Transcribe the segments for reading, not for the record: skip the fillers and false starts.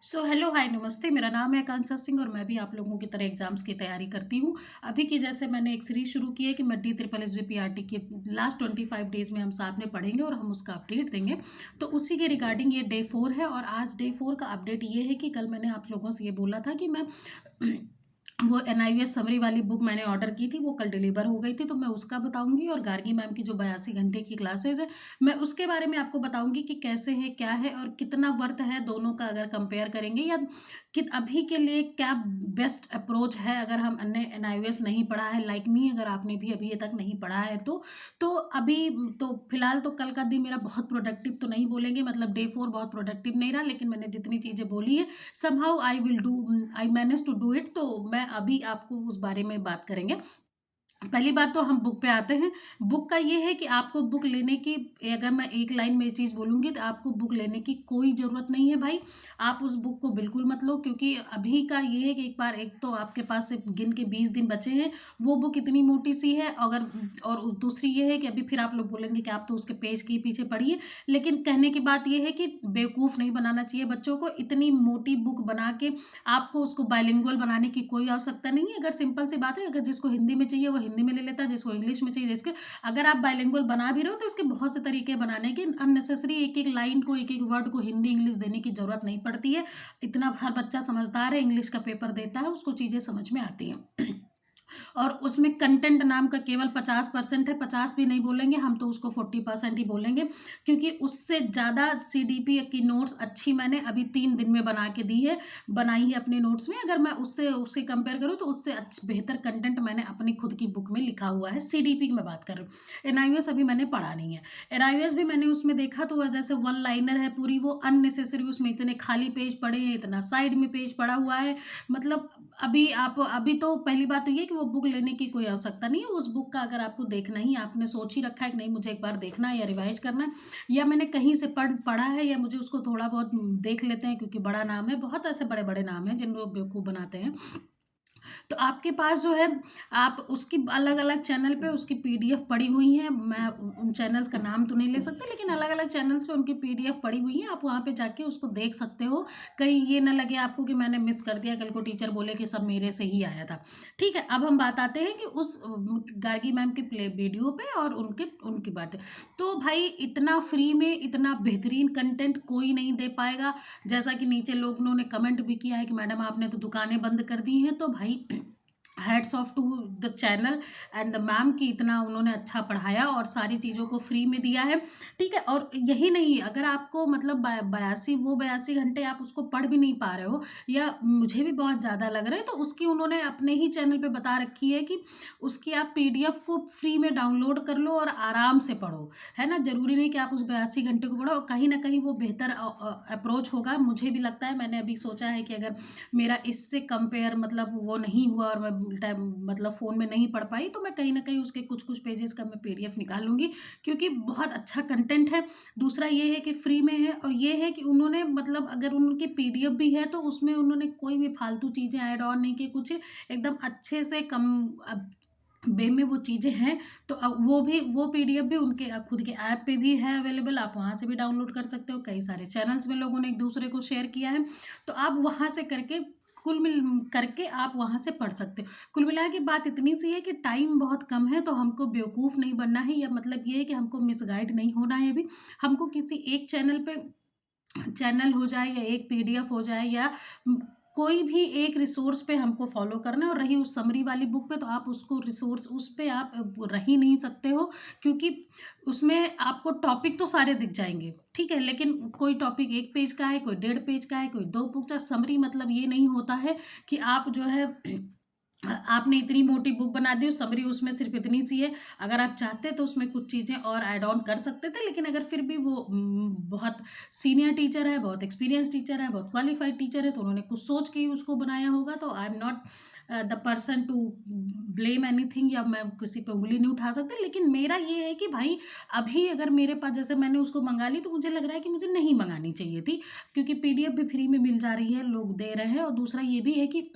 Hello hi नमस्ते। मेरा नाम है आकांक्षा सिंह और मैं भी आप लोगों की तरह एग्जाम्स की तैयारी करती हूँ। अभी की जैसे मैंने एक सीरीज शुरू की है कि मड्डी triple S B P R T के लास्ट 25 डेज में हम साथ में पढ़ेंगे और हम उसका अपडेट देंगे। तो उसी के रिगार्डिंग ये डे 4 है और आज डे 4 का अपडेट ये है कि कल मैंने आप लोगों से ये बोला था कि मैं वो एनआईवीएस समरी वाली बुक मैंने ऑर्डर की थी, वो कल डिलीवर हो गई थी, तो मैं उसका बताऊंगी और गार्गी मैम की जो 82 घंटे की क्लासेस है मैं उसके बारे में आपको बताऊंगी कि कैसे है, क्या है और कितना वर्थ है दोनों का अगर कंपेयर करेंगे, या कि अभी के लिए क्या बेस्ट अप्रोच है अगर हम अन्य एनआईवीएस नहीं पढ़ा है, लाइक मी, अगर आपने भी अभी तक नहीं पढ़ा है तो अभी तो फिलहाल तो कल का दिन मेरा बहुत प्रोडक्टिव तो नहीं बोलेंगे, मतलब डे 4 बहुत प्रोडक्टिव नहीं रहा, लेकिन मैंने जितनी चीज़ें बोली है somehow I manage to do it. तो मैं अभी आपको उस बारे में बात करेंगे। पहली बात तो हम बुक पे आते हैं। बुक का ये है कि आपको बुक लेने की, अगर मैं एक लाइन में ये चीज़ बोलूँगी तो आपको बुक लेने की कोई ज़रूरत नहीं है भाई। आप उस बुक को बिल्कुल मत लो, क्योंकि अभी का ये है कि एक बार, एक तो आपके पास सिर्फ गिन के 20 दिन बचे हैं, वो बुक इतनी मोटी सी है। अगर और दूसरी ये है कि अभी फिर आप लोग बोलेंगे कि आप तो उसके पेज के ही पीछे पढ़िए, लेकिन कहने की बात ये है कि बेवकूफ़ नहीं बनाना चाहिए बच्चों को। इतनी मोटी बुक बना के आपको उसको बाइलिंगुअल बनाने की कोई आवश्यकता नहीं है। अगर सिंपल सी बात है, अगर जिसको हिंदी में चाहिए वो हिंदी में ले लेता है, जिसको इंग्लिश में चाहिए जिसके, अगर आप बाइलिंगुअल बना भी रहे हो तो इसके बहुत से तरीके हैं बनाने के। अननेसेसरी एक एक लाइन को, एक एक वर्ड को हिंदी इंग्लिश देने की जरूरत नहीं पड़ती है। इतना हर बच्चा समझदार है, इंग्लिश का पेपर देता है, उसको चीज़ें समझ में आती हैं। और उसमें कंटेंट नाम का केवल 50% है, 50 भी नहीं बोलेंगे हम तो, उसको 40% ही बोलेंगे, क्योंकि उससे ज़्यादा सीडीपी की नोट्स अच्छी मैंने अभी 3 दिन में बना के दी है, बनाई है अपने नोट्स में। अगर मैं उससे उससे कंपेयर करूँ तो उससे बेहतर कंटेंट मैंने अपनी खुद की बुक में लिखा हुआ है। सीडीपी की मैं बात कर रही हूँ, एनआईवीएस अभी मैंने पढ़ा नहीं है। एनआईवीएस भी मैंने उसमें देखा तो वह जैसे वन लाइनर है पूरी, वो अननेसेसरी, उसमें इतने खाली पेज पड़े हैं, इतना साइड में पेज पड़ा हुआ है। मतलब अभी तो पहली बात तो ये कि वो बुक लेने की कोई आवश्यकता नहीं है। उस बुक का अगर आपको देखना ही, आपने सोच ही रखा है कि नहीं मुझे एक बार देखना है या रिवाइज करना है, या मैंने कहीं से पढ़ा है, या मुझे उसको थोड़ा बहुत देख लेते हैं क्योंकि बड़ा नाम है, बहुत ऐसे बड़े बड़े नाम हैं जिन लोग बेवकूफ़ बनाते हैं, तो आपके पास जो है, आप उसकी अलग अलग चैनल पे उसकी पीडीएफ पड़ी हुई है। मैं उन चैनल्स का नाम तो नहीं ले सकती, लेकिन अलग अलग चैनल्स पे उनकी पीडीएफ पड़ी हुई है, आप वहाँ पे जाके उसको देख सकते हो। कहीं ये ना लगे आपको कि मैंने मिस कर दिया, कल को टीचर बोले कि सब मेरे से ही आया था। ठीक है, अब हम बात आते हैं कि उस गार्गी मैम के प्ले वीडियो पे और उनके उनकी बातें। तो भाई इतना फ्री में इतना बेहतरीन कंटेंट कोई नहीं दे पाएगा। जैसा कि नीचे लोगों ने कमेंट भी किया है कि मैडम आपने तो दुकानें बंद कर दी हैं, तो भाई hats off to the channel and the ma'am की, इतना उन्होंने अच्छा पढ़ाया और सारी चीज़ों को फ्री में दिया है। ठीक है, और यही नहीं, अगर आपको मतलब 82 घंटे आप उसको पढ़ भी नहीं पा रहे हो, या मुझे भी बहुत ज़्यादा लग रहा है, तो उसकी उन्होंने अपने ही चैनल पे बता रखी है कि उसकी आप पीडीएफ को फ्री में डाउनलोड कर लो और आराम से पढ़ो। है ना, ज़रूरी नहीं कि आप उस 82 घंटे को पढ़ो, कहीं ना कहीं वो बेहतर अप्रोच होगा। मुझे भी लगता है, मैंने अभी सोचा है कि अगर मेरा इससे कंपेयर मतलब वो नहीं हुआ और मैं टाइम मतलब फ़ोन में नहीं पढ़ पाई, तो मैं कहीं न कहीं उसके कुछ-कुछ पेजेज़ का मैं पीडीएफ निकाल लूँगी, क्योंकि बहुत अच्छा कंटेंट है। दूसरा ये है कि फ्री में है, और ये है कि उन्होंने मतलब अगर उनकी पीडीएफ भी है तो उसमें उन्होंने कोई भी फालतू चीज़ें ऐड ऑन नहीं की, कुछ एकदम अच्छे से कम वे में वो चीज़ें हैं। तो वो पीडीएफ भी उनके खुद के ऐप पे भी है अवेलेबल, आप वहाँ से भी डाउनलोड कर सकते हो। कई सारे चैनल्स में लोगों ने एक दूसरे को शेयर किया है, तो आप वहाँ से करके कुल मिल करके आप वहाँ से पढ़ सकते हो। कुल मिला के बात इतनी सी है कि टाइम बहुत कम है, तो हमको बेवकूफ़ नहीं बनना है, या मतलब ये है कि हमको मिसगाइड नहीं होना है अभी। हमको किसी एक चैनल पे, चैनल हो जाए या एक पीडीएफ हो जाए, या कोई भी एक रिसोर्स पे हमको फॉलो करना है। और रही उस समरी वाली बुक पे, तो आप उसको रिसोर्स उस पे आप रह ही नहीं सकते हो, क्योंकि उसमें आपको टॉपिक तो सारे दिख जाएंगे, ठीक है, लेकिन कोई टॉपिक 1 पेज का है, कोई 1.5 पेज का है, कोई 2 पेज का। समरी मतलब ये नहीं होता है कि आप जो है आपने इतनी मोटी बुक बना दी, समरी उसमें सिर्फ इतनी सी है। अगर आप चाहते तो उसमें कुछ चीज़ें और ऐड ऑन कर सकते थे, लेकिन अगर फिर भी वो बहुत सीनियर टीचर है, बहुत एक्सपीरियंस टीचर है, बहुत क्वालिफाइड टीचर है, तो उन्होंने कुछ सोच के ही उसको बनाया होगा। तो I am not the person to blame anything, या मैं किसी पे उंगली नहीं उठा सकती, लेकिन मेरा ये है कि भाई अभी अगर मेरे पास, जैसे मैंने उसको मंगा ली, तो मुझे लग रहा है कि मुझे नहीं मंगानी चाहिए थी, क्योंकि पीडीएफ भी फ्री में मिल जा रही है, लोग दे रहे हैं। और दूसरा ये भी है कि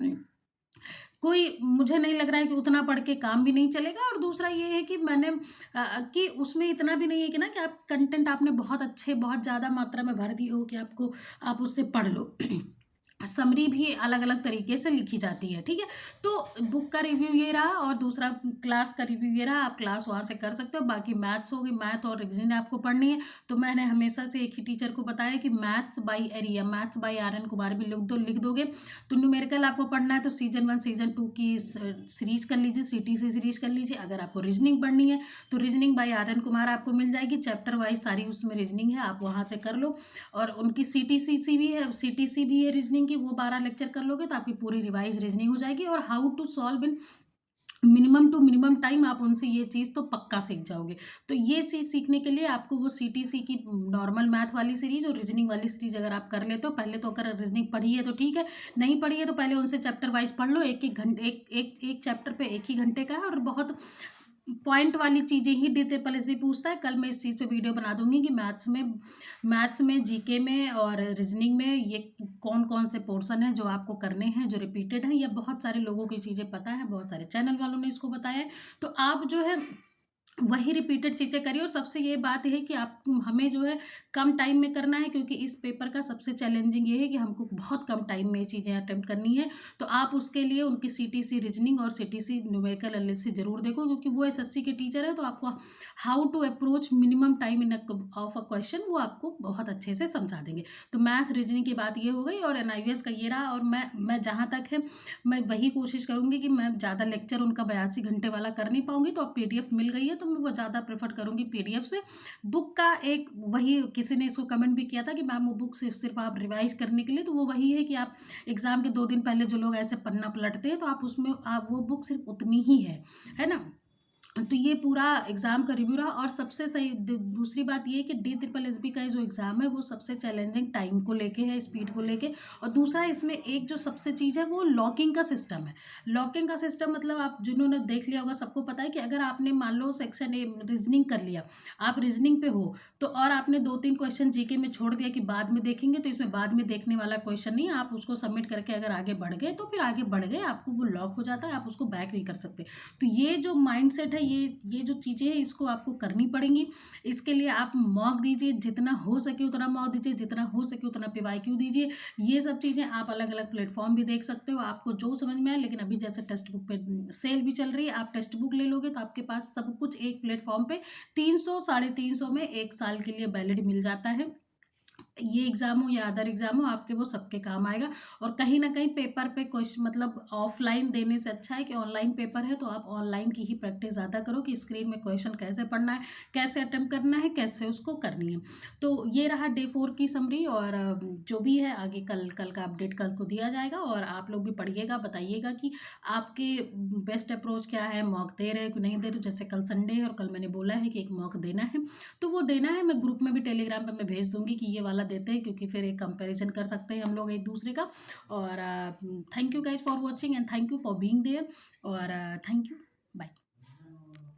कोई, मुझे नहीं लग रहा है कि उतना पढ़ के काम भी नहीं चलेगा। और दूसरा ये है कि मैंने कि उसमें इतना भी नहीं है कि ना कि आप कंटेंट आपने बहुत अच्छे, बहुत ज़्यादा मात्रा में भर दिए हो कि आप उससे पढ़ लो। समरी भी अलग-अलग तरीके से लिखी जाती है, ठीक है? तो बुक का रिव्यू ये रहा और दूसरा क्लास का रिव्यू ये रहा, आप क्लास वहाँ से कर सकते हो। बाकी मैथ्स हो गई, मैथ और रीज़निंग आपको पढ़नी है, तो मैंने हमेशा से एक ही टीचर को बताया कि maths by area, maths by RN. Kumar भी लिख दोगे। तो न्यूमेरिकल आपको पढ़ना है तो सीज़न 1, सीज़न 2 की सीरीज़ कर लीजिए, सीटीसी सीरीज़ कर लीजिए। अगर आपको रीज़निंग पढ़नी है, तो रीज़निंग बाय आर.एन. कुमार आपको मिल जाएगी, चैप्टर वाइज़ सारी उसमें रीज़निंग है, आप वहाँ से कर लो। और उनकी सीटीसीसी भी है, सीटीसी भी है रीजनिंग की, वो 12 लेक्चर कर लोगे तो आपकी पूरी रिवाइज रीजनिंग हो जाएगी। और how to solve in minimum to minimum time, आप उनसे ये चीज़ तो पक्का सीख जाओगे। तो ये चीज़ सीखने के लिए आपको वो सीटीसी की नॉर्मल मैथ वाली सीरीज और रीजनिंग वाली सीरीज अगर आप कर लेते हो, पहले तो अगर रीजनिंग पढ़ी है तो ठीक है, नहीं पढ़ी है तो पहले उनसे चैप्टर वाइज पढ़ लो। एक एक घंटे एक चैप्टर पे एक ही घंटे का है और बहुत पॉइंट वाली चीज़ें ही डी ट्रिपल एस भी पूछता है। कल मैं इस चीज़ पे वीडियो बना दूँगी कि मैथ्स में, जीके में और रीज़निंग में ये कौन-कौन से पोर्शन हैं जो आपको करने हैं, जो रिपीटेड हैं, या बहुत सारे लोगों की चीज़ें पता है, बहुत सारे चैनल वालों ने इसको बताया है। तो आप जो है वही रिपीटेड चीज़ें करिए। और सबसे ये बात है कि आप हमें जो है कम टाइम में करना है, क्योंकि इस पेपर का सबसे चैलेंजिंग ये है कि हमको बहुत कम टाइम में ये चीज़ें अटेम्प्ट करनी है। तो आप उसके लिए उनकी सीटीसी रीजनिंग और सीटीसी न्यूमेरिकल एनालिसिस ज़रूर देखो, क्योंकि वो एसएससी के टीचर है, तो आपको how to approach minimum time in of a question वो आपको बहुत अच्छे से समझा देंगे। तो मैथ रीजनिंग की बात ये हो गई और एनआईवीएस का ये रहा। और मैं जहाँ तक है, मैं वही कोशिश करूँगी कि मैं ज़्यादा लेक्चर उनका 82 घंटे वाला कर नहीं पाऊँगी, तो अब पीडीएफ मिल गई है तो मैं वो ज़्यादा प्रेफ़र करूँगी पीडीएफ से। बुक का एक वही किसी ने इसको कमेंट भी किया था कि मैम वो बुक सिर्फ़ आप रिवाइज़ करने के लिए, तो वो वही है कि आप एग्ज़ाम के 2 दिन पहले जो लोग ऐसे पन्ना पलटते हैं, तो आप उसमें आप वो बुक सिर्फ़ उतनी ही है ना? तो ये पूरा एग्ज़ाम का रिव्यू रहा। और सबसे सही दूसरी बात ये है कि डी ट्रिपल एसबी का जो एग्ज़ाम है वो सबसे चैलेंजिंग टाइम को लेके है, स्पीड को लेके। और दूसरा इसमें एक जो सबसे चीज़ है वो लॉकिंग का सिस्टम है। लॉकिंग का सिस्टम मतलब आप जिन्होंने देख लिया होगा सबको पता है कि अगर आपने मान लो सेक्शन ए रीजनिंग कर लिया, आप रीजनिंग पे हो, तो और आपने 2-3 क्वेश्चन जीके में छोड़ दिया कि बाद में देखेंगे, तो इसमें बाद में देखने वाला क्वेश्चन नहीं है। आप उसको सबमिट करके अगर आगे बढ़ गए तो फिर आगे बढ़ गए, आपको वो लॉक हो जाता है, आप उसको बैक नहीं कर सकते। तो ये जो माइंडसेट है, ये जो चीज़ें हैं इसको आपको करनी पड़ेंगी। इसके लिए आप मॉक दीजिए, जितना हो सके उतना मॉक दीजिए, जितना हो सके उतना पीवाईक्यू दीजिए। ये सब चीज़ें आप अलग-अलग प्लेटफ़ॉर्म भी देख सकते हो, आपको जो समझ में आए। लेकिन अभी जैसे टेक्स्ट बुक पे सेल भी चल रही है, आप टेक्स्ट बुक ले लोगे तो आपके पास सब कुछ एक प्लेटफ़ॉर्म पे 300 साढ़े 300 में 1 साल के लिए वैलिड मिल जाता है। ये एग्ज़ाम हो या अदर एग्ज़ाम हो, आपके वो सबके काम आएगा। और कहीं न कहीं पेपर पे मतलब ऑफ़लाइन देने से अच्छा है कि ऑनलाइन पेपर है, तो आप ऑनलाइन की ही प्रैक्टिस ज़्यादा करो कि स्क्रीन में क्वेश्चन कैसे पढ़ना है, कैसे अटेम्प्ट करना है, कैसे उसको करनी है। तो ये रहा डे 4 की समरी। और जो भी है आगे कल कल का अपडेट कल को दिया जाएगा। और आप लोग भी पढ़िएगा, बताइएगा कि आपके बेस्ट अप्रोच क्या है, मॉक दे रहे हो कि नहीं दे रहे हो। जैसे कल संडे है और कल मैंने बोला है कि एक मॉक देना है, तो वो देना है। मैं ग्रुप में भी टेलीग्राम पे मैं भेज दूँगी कि ये वाला देते हैं, क्योंकि फिर एक कंपैरिज़न कर सकते हैं हम लोग एक-दूसरे का। और thank you guys for watching and thank you for being there. और थैंक यू।